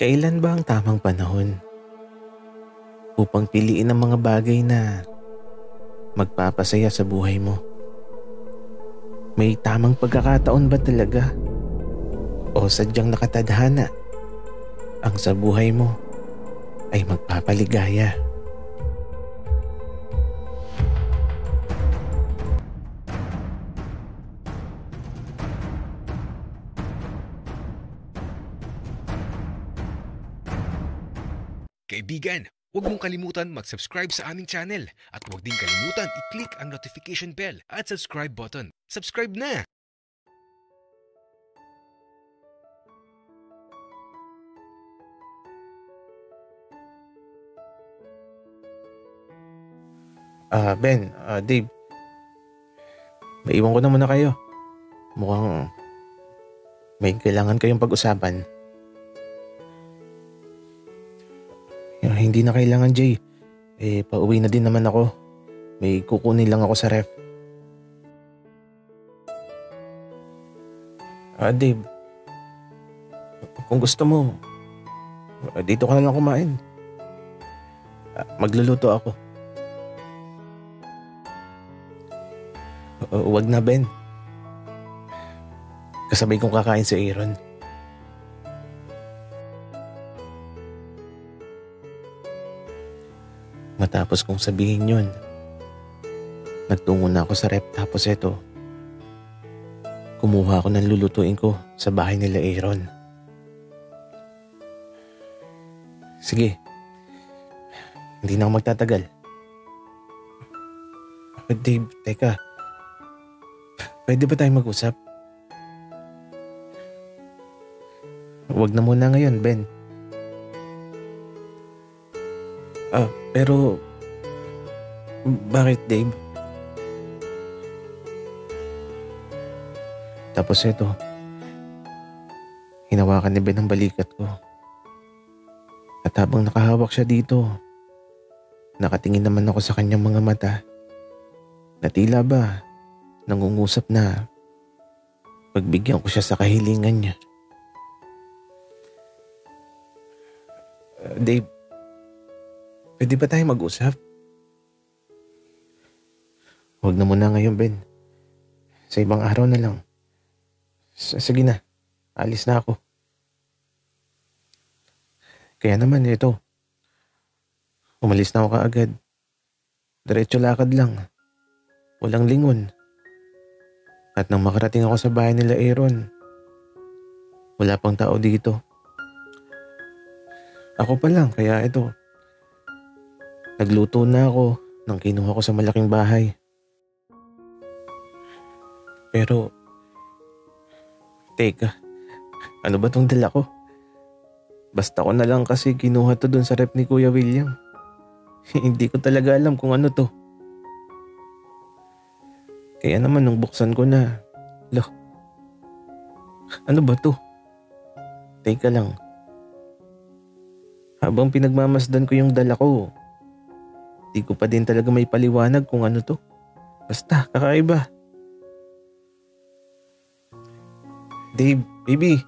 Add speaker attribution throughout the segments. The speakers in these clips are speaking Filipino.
Speaker 1: Kailan ba ang tamang panahon upang piliin ang mga bagay na magpapasaya sa buhay mo? May tamang pagkakataon ba talaga? O sadyang nakatadhana ang sa buhay mo ay magpapaligaya?
Speaker 2: Kaibigan, huwag mong kalimutan mag-subscribe sa aming channel at huwag din kalimutan i-click ang notification bell at subscribe button. Subscribe na!
Speaker 1: Ben, Dave, maiwan ko na muna kayo. Mukhang may kailangan kayong pag-usapan. Hindi na kailangan, Jay. Pauwi na din naman ako. May kukunin lang ako sa ref. Dave, kung gusto mo, dito ka na lang kumain. Magluluto ako. Wag na, Ben. Kasabay kong kakain si Aaron. Matapos kong sabihin yun, nagtungo na ako sa rep, tapos eto, kumuha ako ng lulutuin ko sa bahay nila Aaron. Sige, hindi na ako magtatagal. Dave, teka. Pwede ba tayong mag-usap? Huwag na muna ngayon, Ben. Pero bakit, Dave? Tapos ito, hinawakan ni Ben ang balikat ko. At habang nakahawak siya dito, nakatingin naman ako sa kanyang mga mata na tila ba nangungusap na pagbigyan ko siya sa kahilingan niya. Dave, pwede ba tayo mag-usap? Huwag na muna ngayon, Ben. Sa ibang araw na lang. Sige na, alis na ako. Kaya naman ito, umalis na ako kaagad. Diretso lakad lang. Walang lingon. At nang makarating ako sa bahay nila Aaron, wala pang tao dito. Ako pa lang, kaya ito, nagluto na ako nang kinuha ko sa malaking bahay. Pero, teka, ano ba tong dala ko? Basta ko na lang kasi kinuha to dun sa rep ni Kuya William. Hindi ko talaga alam kung ano to. Kaya naman nung buksan ko na, ano ba to? Teka lang. Habang pinagmamasdan ko yung dala ko, di ko pa din talaga may paliwanag kung ano to. Basta, kakaiba. Dave, baby,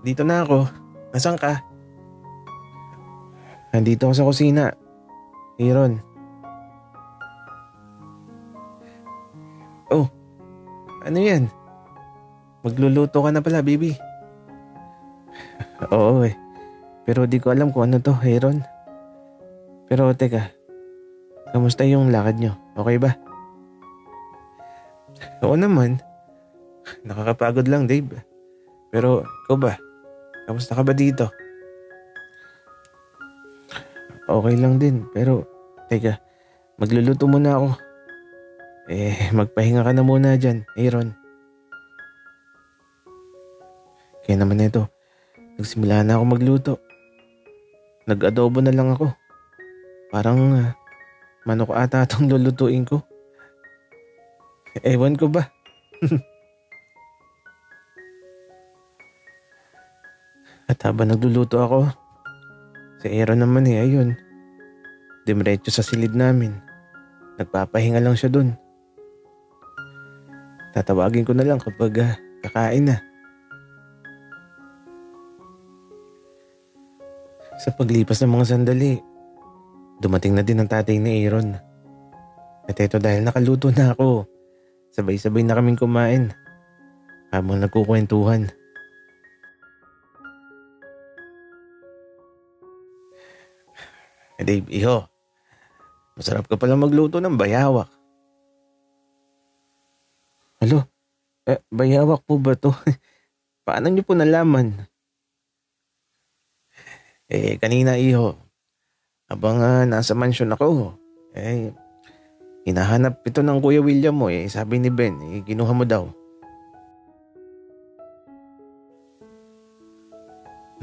Speaker 1: dito na ako. Nasaan ka? Nandito ako sa kusina. Aaron. Oh, ano yan? Magluluto ka na pala, baby. Oo eh. Pero di ko alam kung ano to, Aaron. Pero teka, kamusta yung lakad nyo? Okay ba? Oo naman. Nakakapagod lang, Dave. Pero ikaw ba? Kamusta ka ba dito? Okay lang din, pero teka, magluluto muna ako. Magpahinga ka na muna dyan, Aaron. Kaya naman ito, nagsimula na ako magluto. Nag-adobo na lang ako. Parang manok ata itong lulutuin ko. Ewan ko ba? At habang nagluluto ako, si Aaron naman ayun. Diretso sa silid namin. Nagpapahinga lang siya dun. Tatawagin ko na lang kapag kakain na. Sa paglipas ng mga sandali, dumating na din ang tatay ni Aaron. At eto dahil nakaluto na ako, sabay-sabay na kaming kumain habang nagkukwentuhan. Dave, iho, masarap ka pala magluto ng bayawak. Alo, bayawak po ba to? Paano niyo po nalaman? Kanina iho, habang nasa mansyon ako, hinahanap ito ng Kuya William mo sabi ni Ben, kinuha mo daw.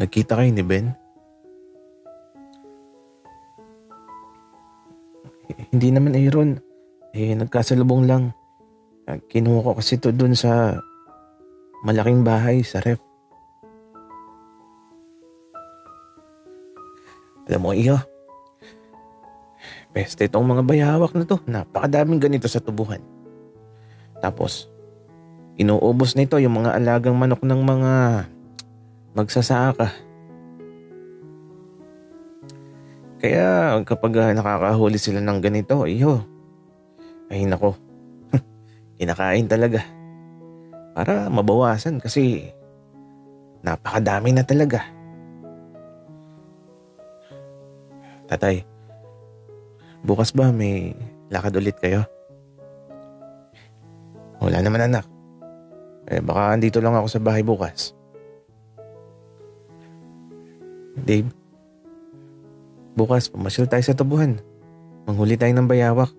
Speaker 1: Nagkita kayo ni Ben? Hindi naman Aaron, nagkasalubong lang. Kinuha ko kasi ito dun sa malaking bahay sa ref. Alam mo iho, peste itong mga bayawak na to. Napakadaming ganito sa tubuhan. Tapos, inuubos na ito yung mga alagang manok ng mga magsasaka. Kaya kapag nakakahuli sila ng ganito, iho, ay nako, kinakain talaga. Para mabawasan kasi napakadami na talaga. Tatay, bukas ba may lakad ulit kayo? Wala naman anak. Baka andito lang ako sa bahay bukas. Dave, bukas pamasyal tayo sa tubuhan. Manghuli tayo ng bayawak.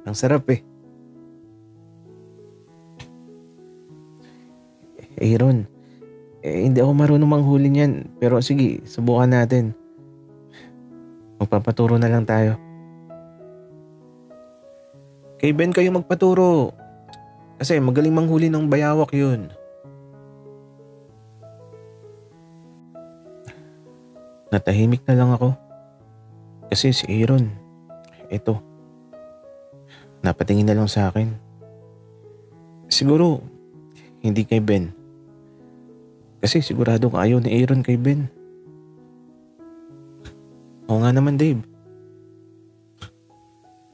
Speaker 1: Ang sarap Aaron, hindi ako marunong manghuli niyan. Pero sige, subukan natin. Magpapaturo na lang tayo. Kay Ben kayo magpaturo. Kasi magaling manghuli ng bayawak yun. Natahimik na lang ako. Kasi si Aaron, ito, napatingin na lang sa akin. Siguro, hindi kay Ben. Kasi siguradong ayaw ni Aaron kay Ben. Oo nga naman Dave.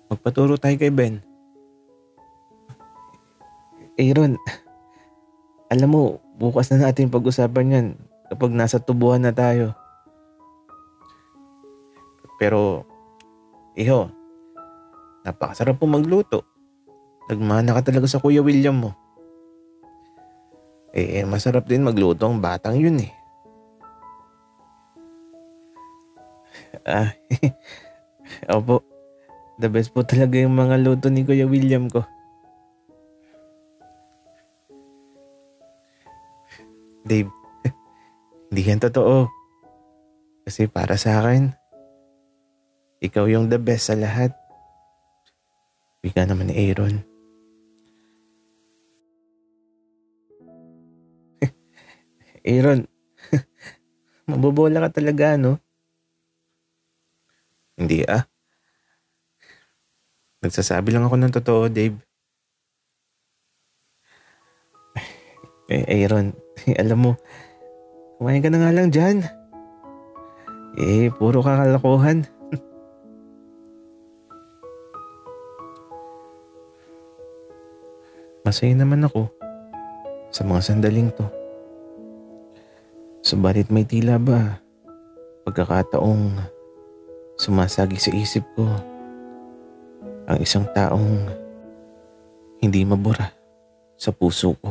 Speaker 1: Magpaturo tayo kay Ben. Aaron, alam mo, bukas na natin pag-usapan yan kapag nasa tubuhan na tayo. Pero, iho, napakasarap po magluto. Nagmana ka talaga sa Kuya William mo. Masarap din magluto ang batang yun Opo, the best po talaga yung mga luto ni Kuya William ko. Dave, hindi yan totoo. Kasi para sa akin, ikaw yung the best sa lahat. Wika naman ni Aaron. Aaron, mabobola ka talaga, no? Hindi Nagsasabi lang ako ng totoo, Dave. Aaron, alam mo, kumain ka na nga lang dyan. Puro kakalokohan. Masaya naman ako sa mga sandaling to. Subalit may tila ba pagkakataong sumasagi sa isip ko ang isang taong hindi mabura sa puso ko.